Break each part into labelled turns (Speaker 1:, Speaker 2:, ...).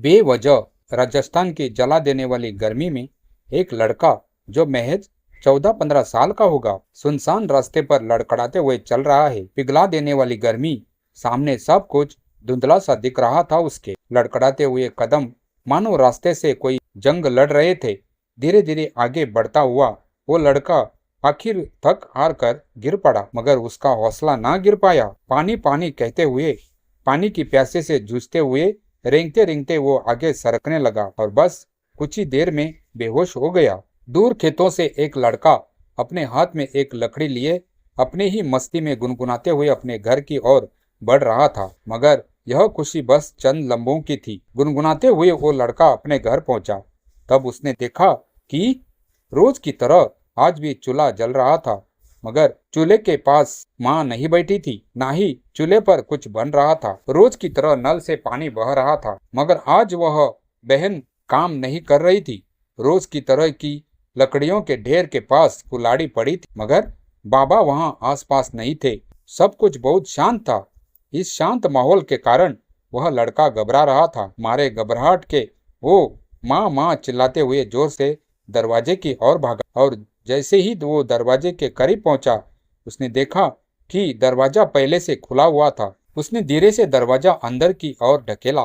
Speaker 1: बेवजह राजस्थान की जला देने वाली गर्मी में एक लड़का जो महज 14-15 साल का होगा, सुनसान रास्ते पर लड़खड़ाते हुए चल रहा है। पिघला देने वाली गर्मी, सामने सब कुछ धुंधला सा दिख रहा था। उसके लड़खड़ाते हुए कदम मानो रास्ते से कोई जंग लड़ रहे थे। धीरे धीरे आगे बढ़ता हुआ वो लड़का आखिर थक हार कर गिर पड़ा, मगर उसका हौसला ना गिर पाया। पानी पानी कहते हुए, पानी की प्यासे से जूझते हुए रेंगते रेंगते वो आगे सरकने लगा और बस कुछ ही देर में बेहोश हो गया। दूर खेतों से एक लड़का अपने हाथ में एक लकड़ी लिए अपने ही मस्ती में गुनगुनाते हुए अपने घर की ओर बढ़ रहा था, मगर यह खुशी बस चंद लम्हों की थी। गुनगुनाते हुए वो लड़का अपने घर पहुंचा, तब उसने देखा कि रोज की तरह आज भी चूल्हा जल रहा था, मगर चूल्हे के पास माँ नहीं बैठी थी, ना ही चूल्हे पर कुछ बन रहा था। रोज की तरह नल से पानी बह रहा था, मगर आज वह बहन काम नहीं कर रही थी। रोज की तरह की लकड़ियों के ढेर के पास कुल्हाड़ी पड़ी थी, मगर बाबा वहां आसपास नहीं थे। सब कुछ बहुत शांत था। इस शांत माहौल के कारण वह लड़का घबरा रहा था। मारे घबराहट के वो माँ माँ चिल्लाते हुए जोर से दरवाजे की ओर भागा, और जैसे ही वो दरवाजे के करीब पहुंचा, उसने देखा कि दरवाजा पहले से खुला हुआ था। उसने धीरे से दरवाजा अंदर की ओर ढकेला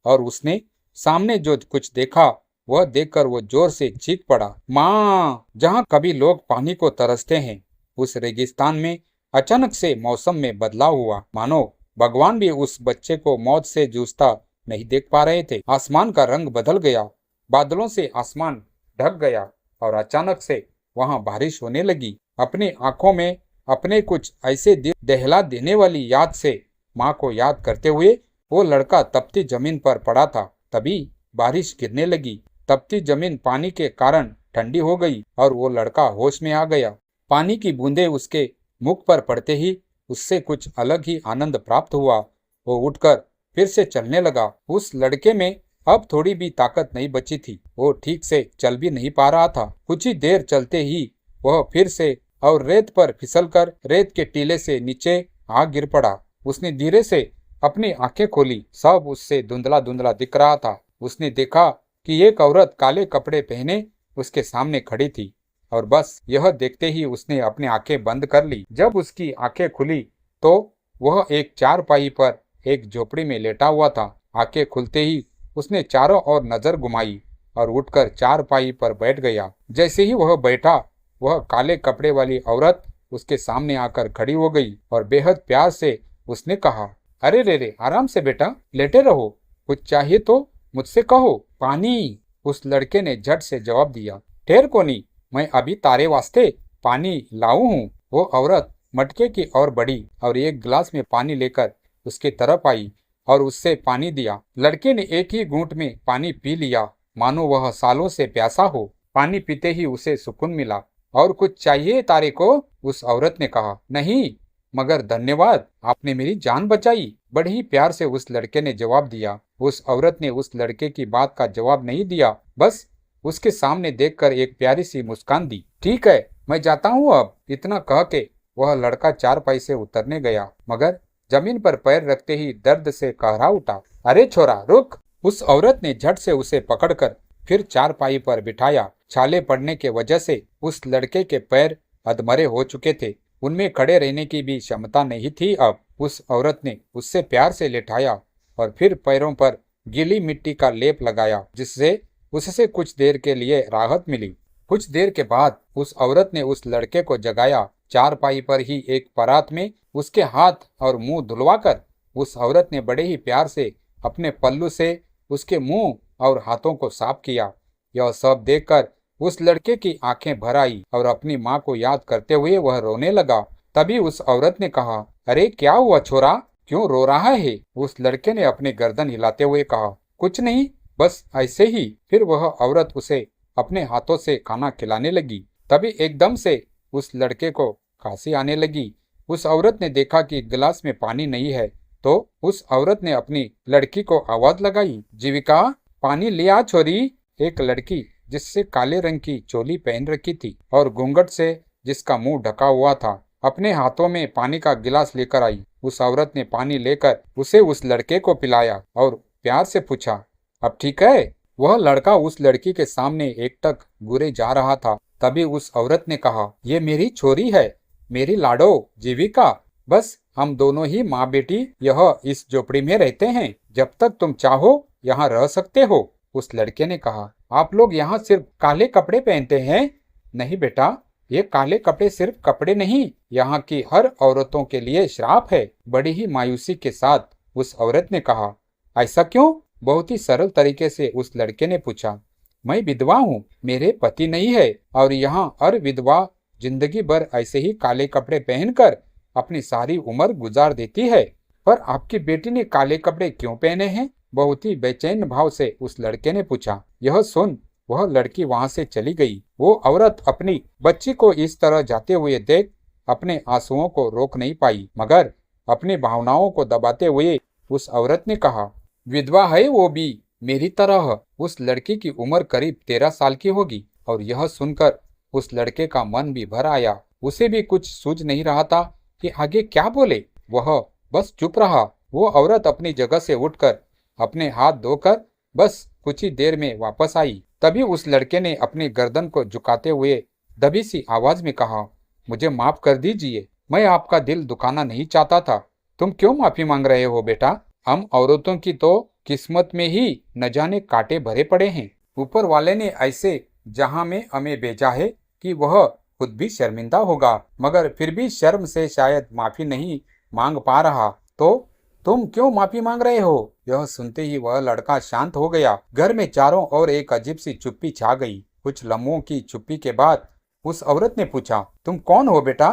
Speaker 1: और उसने सामने जो कुछ देखा वह देखकर वो जोर से चीख पड़ा, माँ! जहाँ कभी लोग पानी को तरसते हैं, उस रेगिस्तान में अचानक से मौसम में बदलाव हुआ। मानो भगवान भी उस बच्चे को मौत से जूझता नहीं देख पा रहे थे। आसमान का रंग बदल गया, बादलों से आसमान ढक गया और अचानक से वहां बारिश होने लगी। अपनी आंखों में अपने कुछ ऐसे दिल दहला देने वाली याद से माँ को याद करते हुए वो लड़का तपती जमीन पर पड़ा था। तभी बारिश गिरने लगी। तपती जमीन पानी के कारण ठंडी हो गई और वो लड़का होश में आ गया। पानी की बूंदें उसके मुख पर पड़ते ही उससे कुछ अलग ही आनंद प्राप्त हुआ। वो उठकर फिर से चलने लगा। उस लड़के में अब थोड़ी भी ताकत नहीं बची थी। वो ठीक से चल भी नहीं पा रहा था। कुछ ही देर चलते ही वह फिर से और रेत पर फिसलकर रेत के टीले से नीचे आ गिर पड़ा। उसने धीरे से अपनी आंखें खोली। सब उससे धुंधला धुंधला दिख रहा था। उसने देखा कि एक औरत काले कपड़े पहने उसके सामने खड़ी थी, और बस यह देखते ही उसने अपनी आंखें बंद कर ली। जब उसकी आंखें खुली तो वह एक चारपाई पर एक झोपड़ी में लेटा हुआ था। आंखें खुलते ही उसने चारों ओर नजर घुमाई और उठकर चारपाई पर बैठ गया। जैसे ही वह बैठा, वह काले कपड़े वाली औरत उसके सामने आकर खड़ी हो गई और बेहद प्यार से उसने कहा, अरे रे रे, आराम से बेटा, लेटे रहो, कुछ चाहिए तो मुझसे कहो। पानी! उस लड़के ने झट से जवाब दिया। ठहर कोनी, मैं अभी तारे वास्ते पानी लाऊं हूँ। वो औरत मटके की ओर बढ़ी और एक गिलास में पानी लेकर उसके तरफ आई और उससे पानी दिया। लड़के ने एक ही घूंट में पानी पी लिया, मानो वह सालों से प्यासा हो। पानी पीते ही उसे सुकून मिला। और कुछ चाहिए तारे को? उस औरत ने कहा। नहीं, मगर धन्यवाद, आपने मेरी जान बचाई, बड़े ही प्यार से उस लड़के ने जवाब दिया। उस औरत ने उस लड़के की बात का जवाब नहीं दिया, बस उसके सामने देखकर एक प्यारी सी मुस्कान दी। ठीक है, मैं जाता हूँ अब। इतना कह के वह लड़का चारपाई से उतरने गया, मगर जमीन पर पैर रखते ही दर्द से कहरा उठा। अरे छोरा, रुक! उस औरत ने झट से उसे पकड़कर फिर चारपाई पर बिठाया। छाले पड़ने के वजह से उस लड़के के पैर अधमरे हो चुके थे। उनमें खड़े रहने की भी क्षमता नहीं थी। अब उस औरत ने उससे प्यार से लेटाया और फिर पैरों पर गीली मिट्टी का लेप लगाया, जिससे उससे कुछ देर के लिए राहत मिली। कुछ देर के बाद उस औरत ने उस लड़के को जगाया। चारपाई पर ही एक परात में उसके हाथ और मुंह धुलवाकर उस औरत ने बड़े ही प्यार से अपने पल्लू से उसके मुंह और हाथों को साफ किया। यह सब देखकर उस लड़के की आंखें भर आई और अपनी माँ को याद करते हुए वह रोने लगा। तभी उस औरत ने कहा, अरे क्या हुआ छोरा, क्यों रो रहा है? उस लड़के ने अपनी गर्दन हिलाते हुए कहा, कुछ नहीं, बस ऐसे ही। फिर वह औरत उसे अपने हाथों से खाना खिलाने लगी। तभी एकदम से उस लड़के को खांसी आने लगी। उस औरत ने देखा कि गिलास में पानी नहीं है, तो उस औरत ने अपनी लड़की को आवाज लगाई, जीविका, पानी ले आ छोरी। एक लड़की जिससे काले रंग की चोली पहन रखी थी और घूंघट से जिसका मुंह ढका हुआ था, अपने हाथों में पानी का गिलास लेकर आई। उस औरत ने पानी लेकर उसे उस लड़के को पिलाया और प्यार से पूछा, अब ठीक है। वह लड़का उस लड़की के सामने एकटक घूरे जा रहा था। तभी उस औरत ने कहा, ये मेरी छोरी है, मेरी लाडो जीविका। बस हम दोनों ही माँ बेटी यह इस झोपड़ी में रहते हैं। जब तक तुम चाहो यहाँ रह सकते हो। उस लड़के ने कहा, आप लोग यहाँ सिर्फ काले कपड़े पहनते हैं? नहीं बेटा, ये काले कपड़े सिर्फ कपड़े नहीं, यहाँ की हर औरतों के लिए श्राप है। बड़ी ही मायूसी के साथ उस औरत ने कहा, ऐसा क्यों? बहुत ही सरल तरीके से उस लड़के ने पूछा। मैं विधवा हूँ, मेरे पति नहीं है और यहाँ हर विधवा जिंदगी भर ऐसे ही काले कपड़े पहनकर अपनी सारी उम्र गुजार देती है। पर आपकी बेटी ने काले कपड़े क्यों पहने हैं? बहुत ही बेचैन भाव से उस लड़के ने पूछा। यह सुन वह लड़की वहां से चली गई। वो औरत अपनी बच्ची को इस तरह जाते हुए देख अपने आंसुओं को रोक नहीं पाई, मगर अपनी भावनाओं को दबाते हुए उस औरत ने कहा, विधवा है वो भी मेरी तरह। उस लड़की की उम्र करीब 13 साल की होगी। और यह सुनकर उस लड़के का मन भी भर आया। उसे भी कुछ सूझ नहीं रहा था कि आगे क्या बोले। वह बस चुप रहा। वो औरत अपनी जगह से उठकर अपने हाथ धोकर बस कुछ ही देर में वापस आई। तभी उस लड़के ने अपनी गर्दन को झुकाते हुए दबी सी आवाज में कहा, मुझे माफ कर दीजिए, मैं आपका दिल दुखाना नहीं चाहता था। तुम क्यों माफी मांग रहे हो बेटा? हम औरतों की तो किस्मत में ही न जाने कांटे भरे पड़े हैं। ऊपर वाले ने ऐसे जहां में हमें भेजा है कि वह खुद भी शर्मिंदा होगा, मगर फिर भी शर्म से शायद माफी नहीं मांग पा रहा। तो तुम क्यों माफी मांग रहे हो? यह सुनते ही वह लड़का शांत हो गया। घर में चारों ओर एक अजीब सी चुप्पी छा गई। कुछ लम्हों की चुप्पी के बाद उस औरत ने पूछा, तुम कौन हो बेटा?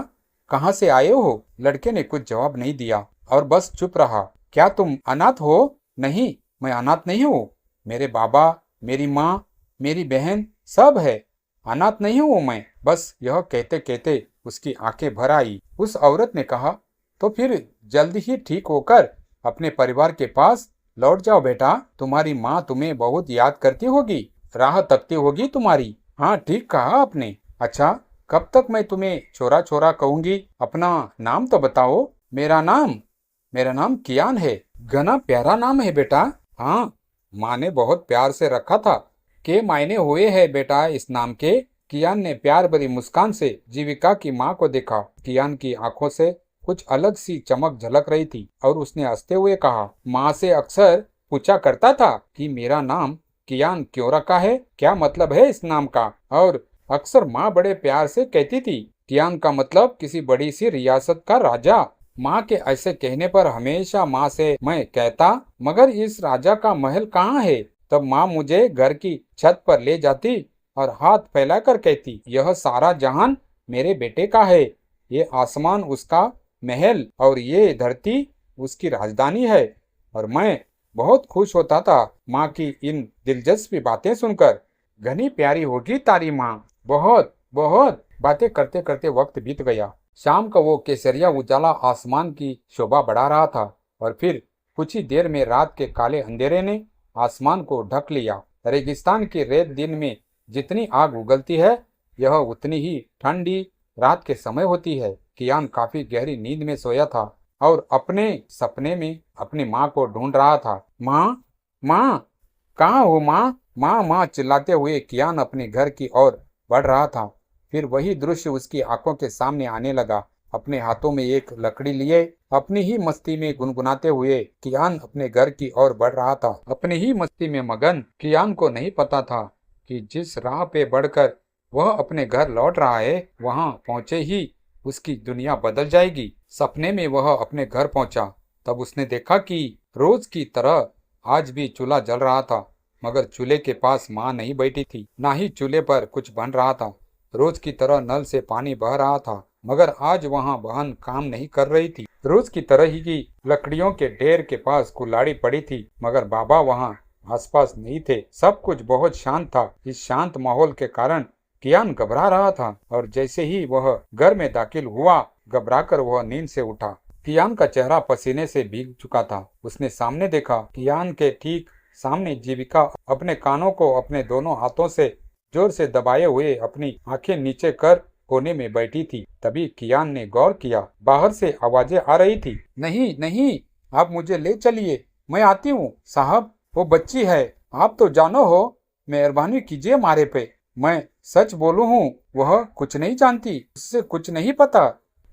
Speaker 1: कहाँ से आए हो? लड़के ने कुछ जवाब नहीं दिया और बस चुप रहा। क्या तुम अनाथ हो? नहीं, मैं अनाथ नहीं हूँ। मेरे बाबा, मेरी माँ, मेरी बहन सब है। अनाथ नहीं हूँ मैं। बस यह कहते कहते उसकी आंखें भर आई। उस औरत ने कहा, तो फिर जल्दी ही ठीक होकर अपने परिवार के पास लौट जाओ बेटा। तुम्हारी माँ तुम्हें बहुत याद करती होगी, राह तकती होगी तुम्हारी। हाँ, ठीक कहा आपने। अच्छा, कब तक मैं तुम्हें छोरा छोरा कहूंगी? अपना नाम तो बताओ। मेरा नाम कियान है। घना प्यारा नाम है बेटा। हाँ, माँ ने बहुत प्यार से रखा था। के मायने हुए है बेटा इस नाम के? कियान ने प्यार भरी मुस्कान से जीविका की माँ को देखा। कियान की आंखों से कुछ अलग सी चमक झलक रही थी और उसने हंसते हुए कहा, माँ से अक्सर पूछा करता था कि मेरा नाम कियान क्यों रखा है, क्या मतलब है इस नाम का। और अक्सर माँ बड़े प्यार से कहती थी, कियान का मतलब किसी बड़ी सी रियासत का राजा। माँ के ऐसे कहने पर हमेशा माँ से मैं कहता, मगर इस राजा का महल कहाँ है? तब माँ मुझे घर की छत पर ले जाती और हाथ फैलाकर कहती, यह सारा जहान मेरे बेटे का है। ये आसमान उसका महल और ये धरती उसकी राजधानी है। और मैं बहुत खुश होता था माँ की इन दिलचस्प बातें सुनकर। घनी प्यारी होगी तारी माँ, बहुत बहुत। बातें करते करते वक्त बीत गया। शाम का वो केसरिया उजाला आसमान की शोभा बढ़ा रहा था और फिर कुछ ही देर में रात के काले अंधेरे ने आसमान को ढक लिया। रेगिस्तान की रेत दिन में जितनी आग उगलती है, यह उतनी ही ठंडी रात के समय होती है। कियान काफी गहरी नींद में सोया था और अपने सपने में अपनी माँ को ढूंढ रहा था। माँ, माँ, कहाँ हो माँ? माँ माँ चिल्लाते हुए कियान अपने घर की ओर बढ़ रहा था। फिर वही दृश्य उसकी आंखों के सामने आने लगा। अपने हाथों में एक लकड़ी लिए अपनी ही मस्ती में गुनगुनाते हुए कियान अपने घर की ओर बढ़ रहा था। अपनी ही मस्ती में मगन कियान को नहीं पता था कि जिस राह पे बढ़कर वह अपने घर लौट रहा है, वहां पहुंचे ही उसकी दुनिया बदल जाएगी। सपने में वह अपने घर पहुंचा। तब उसने देखा कि रोज की तरह आज भी चूल्हा जल रहा था, मगर चूल्हे के पास माँ नहीं बैठी थी, ना ही चूल्हे पर कुछ बन रहा था। रोज की तरह नल से पानी बह रहा था, मगर आज वहां बहन काम नहीं कर रही थी। रोज की तरह ही की लकड़ियों के ढेर के पास कुल्हाड़ी पड़ी थी, मगर बाबा वहां आसपास नहीं थे। सब कुछ बहुत शांत था। इस शांत माहौल के कारण कियान घबरा रहा था और जैसे ही वह घर में दाखिल हुआ, घबराकर वह नींद से उठा। कियान का चेहरा पसीने से भीग चुका था। उसने सामने देखा, कियान के ठीक सामने जीविका अपने कानों को अपने दोनों हाथों से जोर से दबाए हुए अपनी आंखें नीचे कर कोने में बैठी थी। तभी कियान ने गौर किया, बाहर से आवाजें आ रही थी। नहीं नहीं, आप मुझे ले चलिए, मैं आती हूँ। साहब, वो बच्ची है, आप तो जानो हो, मेहरबानी कीजिए मारे पे। मैं सच बोलूं हूँ, वह कुछ नहीं जानती, उससे कुछ नहीं पता।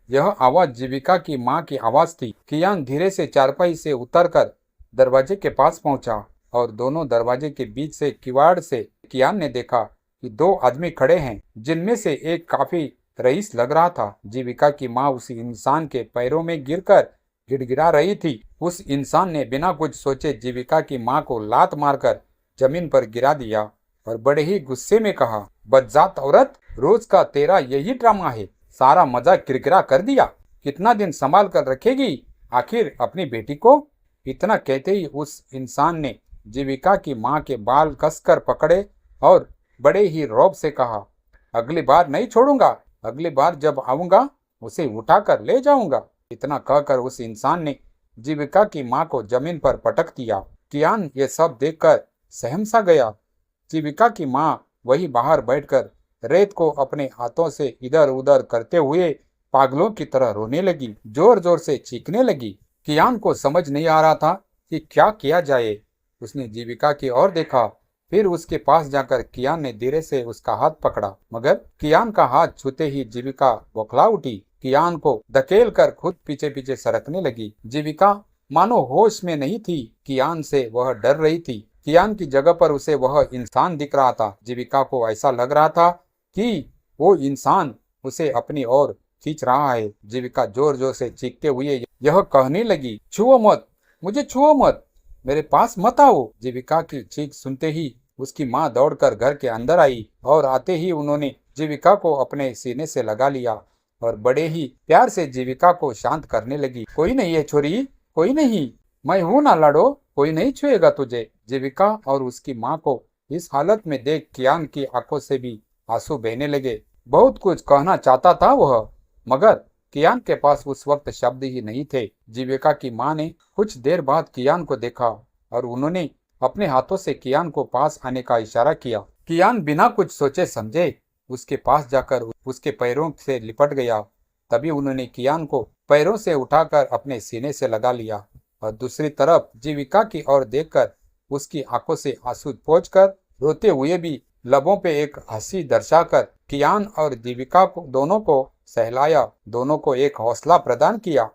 Speaker 1: यह आवाज जीविका की माँ की आवाज थी। कियान धीरे से चारपाई से उतरकर दरवाजे के पास पहुंचा और दोनों दरवाजे के बीच से किवाड़ से कियान ने देखा कि दो आदमी खड़े हैं, जिनमें से एक काफी रईस लग रहा था। जीविका की माँ उस इंसान के पैरों में गिरकर गिड़गिड़ा रही थी। उस इंसान ने बिना कुछ सोचे जीविका की माँ को लात मारकर जमीन पर गिरा दिया और बड़े ही गुस्से में कहा, बदजात औरत, रोज का तेरा यही ड्रामा है, सारा मजा किरकिरा कर दिया। कितना दिन संभाल कर रखेगी आखिर अपनी बेटी को। इतना कहते ही उस इंसान ने जीविका की माँ के बाल कसकर पकड़े और बड़े ही रौब से कहा, अगली बार नहीं छोड़ूंगा, अगली बार जब आऊंगा उसे उठाकर ले जाऊंगा। इतना कहकर उस इंसान ने जीविका की माँ को जमीन पर पटक दिया। कियान ये सब देखकर सहम सा गया। जीविका की माँ वही बाहर बैठकर रेत को अपने हाथों से इधर उधर करते हुए पागलों की तरह रोने लगी, जोर जोर से चीखने लगी। कियान को समझ नहीं आ रहा था कि क्या किया जाए। उसने जीविका की ओर देखा, फिर उसके पास जाकर कियान ने धीरे से उसका हाथ पकड़ा, मगर कियान का हाथ छूते ही जीविका बौखला उठी। कियान को धकेल कर खुद पीछे पीछे सरकने लगी। जीविका मानो होश में नहीं थी। कियान से वह डर रही थी। कियान की जगह पर उसे वह इंसान दिख रहा था। जीविका को ऐसा लग रहा था कि वो इंसान उसे अपनी ओर खींच रहा है। जीविका जोर जोर से चीखते हुए यह कहने लगी, छुओ मत, मुझे छुओ मत, मेरे पास मत आओ। जीविका की चीख सुनते ही उसकी माँ दौड़कर घर के अंदर आई और आते ही उन्होंने जीविका को अपने सीने से लगा लिया और बड़े ही प्यार से जीविका को शांत करने लगी। कोई नहीं है छोरी, कोई नहीं, मैं हूं ना लाडो, कोई नहीं छुएगा तुझे। जीविका और उसकी माँ को इस हालत में देख कियान की आंखों से भी आंसू बहने लगे। बहुत कुछ कहना चाहता था वह, मगर कियान के पास उस वक्त शब्द ही नहीं थे। जीविका की माँ ने कुछ देर बाद कियान को देखा और उन्होंने अपने हाथों से कियान को पास आने का इशारा किया। कियान बिना कुछ सोचे समझे उसके पास जाकर उसके पैरों से लिपट गया। तभी उन्होंने कियान को पैरों से उठाकर अपने सीने से लगा लिया और दूसरी तरफ जीविका की ओर देखकर उसकी आंखों से आंसू पोंछकर रोते हुए भी लबों पे एक हंसी दर्शाकर कियान और जीविका को दोनों को सहलाया, दोनों को एक हौसला प्रदान किया।